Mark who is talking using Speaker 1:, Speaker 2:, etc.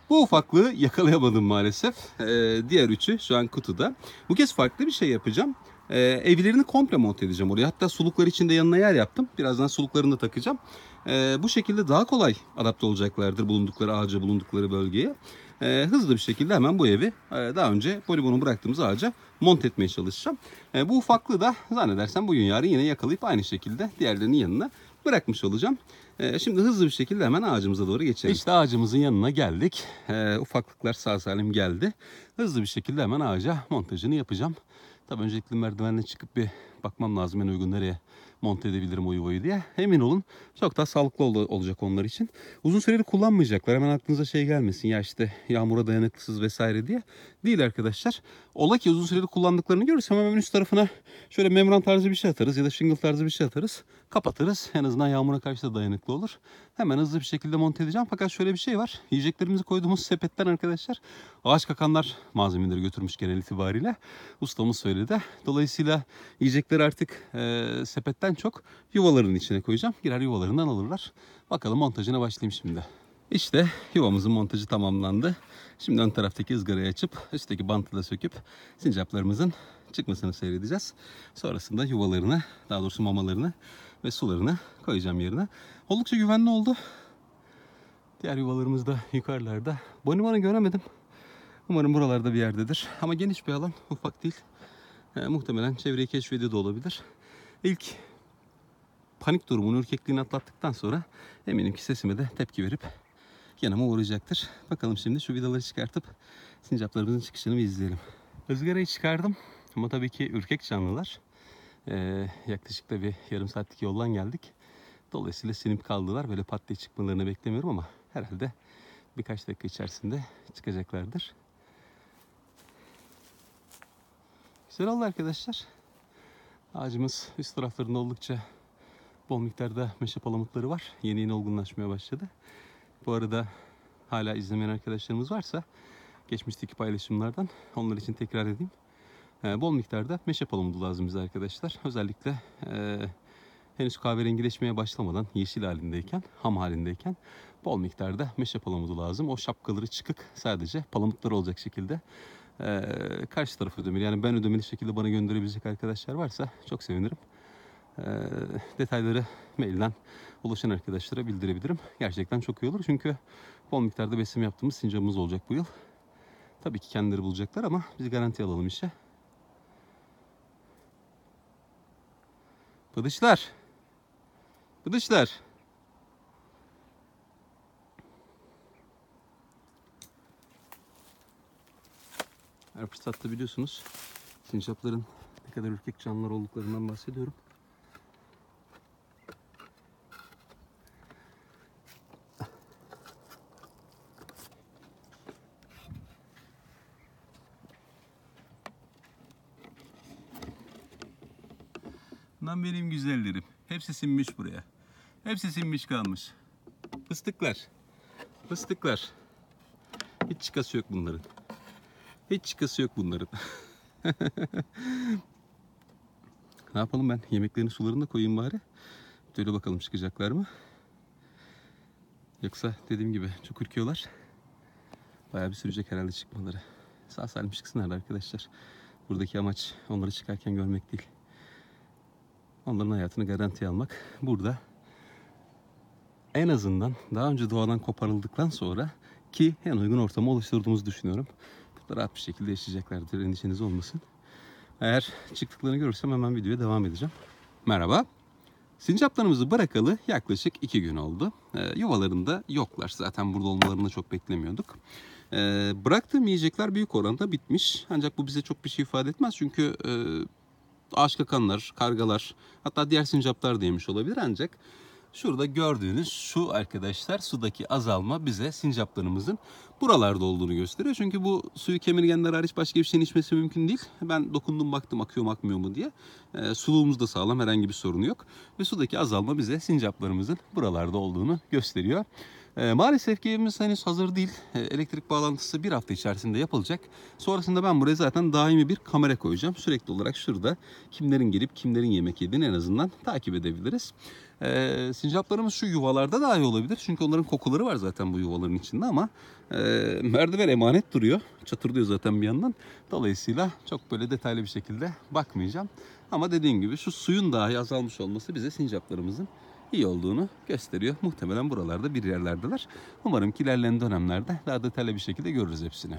Speaker 1: Bu ufaklığı yakalayamadım maalesef. Diğer üçü şu an kutuda. Bu kez farklı bir şey yapacağım. Evlerini komple monte edeceğim oraya. Hatta suluklar için de yanına yer yaptım. Birazdan suluklarını da takacağım. Bu şekilde daha kolay adapte olacaklardır bulundukları ağaca, bulundukları bölgeye. Hızlı bir şekilde hemen bu evi daha önce polibonu bıraktığımız ağaca monte etmeye çalışacağım. Bu ufaklığı da zannedersem bugün yarın yine yakalayıp aynı şekilde diğerlerinin yanına bırakmış olacağım. Şimdi hızlı bir şekilde hemen ağacımıza doğru geçelim. İşte ağacımızın yanına geldik. Ufaklıklar sağ salim geldi. Hızlı bir şekilde hemen ağaca montajını yapacağım. Tabii öncelikle merdivenle çıkıp bir bakmam lazım en uygun nereye monte edebilirim o yuvayı diye. Emin olun çok daha sağlıklı olacak onlar için. Uzun süreli kullanmayacaklar. Hemen aklınıza şey gelmesin ya işte yağmura dayanıklısız vesaire diye. Değil arkadaşlar. Ola ki uzun süreli kullandıklarını görürsem hemen üst tarafına şöyle membran tarzı bir şey atarız ya da shingle tarzı bir şey atarız. Kapatırız. En azından yağmura karşı da dayanıklı olur. Hemen hızlı bir şekilde monte edeceğim. Fakat şöyle bir şey var. Yiyeceklerimizi koyduğumuz sepetten arkadaşlar ağaç kakanlar malzemeleri götürmüş genel itibariyle. Ustamız söyledi. Dolayısıyla yiyecekleri artık sepetten çok yuvaların içine koyacağım. Girer yuvalarından alırlar. Bakalım montajına başlayayım şimdi. İşte yuvamızın montajı tamamlandı. Şimdi ön taraftaki ızgarayı açıp üstteki bantı da söküp sincaplarımızın çıkmasını seyredeceğiz. Sonrasında yuvalarını, daha doğrusu mamalarını ve sularını koyacağım yerine. Oldukça güvenli oldu. Diğer yuvalarımız da yukarılarda. Bonibon'u göremedim. Umarım buralarda bir yerdedir. Ama geniş bir alan, ufak değil. Muhtemelen çevreyi keşfediyor da olabilir. İlk panik durumunu, ürkekliğini atlattıktan sonra eminim ki sesime de tepki verip yanıma uğrayacaktır. Bakalım şimdi şu vidaları çıkartıp sincaplarımızın çıkışını bir izleyelim. Izgarayı çıkardım ama tabii ki ürkek canlılar. Yaklaşık da bir yarım saatlik yoldan geldik. Dolayısıyla sinip kaldılar. Böyle pat diye çıkmalarını beklemiyorum ama herhalde birkaç dakika içerisinde çıkacaklardır. Güzel oldu arkadaşlar. Ağacımız üst taraflarında oldukça bol miktarda meşe palamutları var. Yeni yeni olgunlaşmaya başladı. Bu arada hala izlemeyen arkadaşlarımız varsa geçmişteki paylaşımlardan onlar için tekrar edeyim. Bol miktarda meşe palamudu lazım bize arkadaşlar. Özellikle henüz kahverengileşmeye başlamadan yeşil halindeyken, ham halindeyken bol miktarda meşe palamudu lazım. O şapkaları çıkık sadece palamutlar olacak şekilde karşı taraf ödemeli. Yani ben ödemeli şekilde bana gönderebilecek arkadaşlar varsa çok sevinirim. Detayları mailden ulaşan arkadaşlara bildirebilirim. Gerçekten çok iyi olur çünkü bol miktarda besim yaptığımız sincapımız olacak bu yıl. Tabii ki kendileri bulacaklar ama biz garanti alalım işe. Bıdışlar. Bıdışlar. Her fırsatta biliyorsunuz sincapların ne kadar ürkek canlılar olduklarından bahsediyorum. Lan benim güzellerim. Hepsi sinmiş buraya. Hepsi sinmiş kalmış. Fıstıklar. Fıstıklar. Hiç çıkası yok bunların. Hiç çıkası yok bunların. Ne yapalım ben? Yemeklerini sularını da koyayım bari. Böyle bakalım çıkacaklar mı? Yoksa dediğim gibi çok ürküyorlar. Bayağı bir sürecek herhalde çıkmaları. Sağ salim çıksınlar arkadaşlar. Buradaki amaç onları çıkarken görmek değil. Onların hayatını garantiye almak. Burada en azından daha önce doğadan koparıldıktan sonra ki en uygun ortamı oluşturduğumuzu düşünüyorum. Burada rahat bir şekilde yaşayacaklardır. Endişeniz olmasın. Eğer çıktıklarını görürsem hemen videoya devam edeceğim. Merhaba. Sincaplarımızı bırakalı yaklaşık 2 gün oldu. Yuvalarında yoklar. Zaten burada olmalarını çok beklemiyorduk. Bıraktığım yiyecekler büyük oranda bitmiş. Ancak bu bize çok bir şey ifade etmez. Çünkü ağaç kakanlar, kargalar, hatta diğer sincaplar da yemiş olabilir. Ancak şurada gördüğünüz şu arkadaşlar sudaki azalma bize sincaplarımızın buralarda olduğunu gösteriyor. Çünkü bu suyu kemirgenler hariç başka bir şeyin içmesi mümkün değil. Ben dokundum baktım akıyor mu akmıyor mu diye. Suluğumuz da sağlam, herhangi bir sorunu yok. Ve sudaki azalma bize sincaplarımızın buralarda olduğunu gösteriyor. Maalesef ki evimiz henüz hazır değil. Elektrik bağlantısı bir hafta içerisinde yapılacak. Sonrasında ben buraya zaten daimi bir kamera koyacağım. Sürekli olarak şurada kimlerin gelip kimlerin yemek yediğini en azından takip edebiliriz. Sincaplarımız şu yuvalarda dahi olabilir. Çünkü onların kokuları var zaten bu yuvaların içinde ama merdiven emanet duruyor. Çatırdıyor zaten bir yandan. Dolayısıyla çok böyle detaylı bir şekilde bakmayacağım. Ama dediğim gibi şu suyun dahi azalmış olması bize sincaplarımızın iyi olduğunu gösteriyor. Muhtemelen buralarda bir yerlerdeler. Umarım ki ilerleyen dönemlerde daha detaylı bir şekilde görürüz hepsini.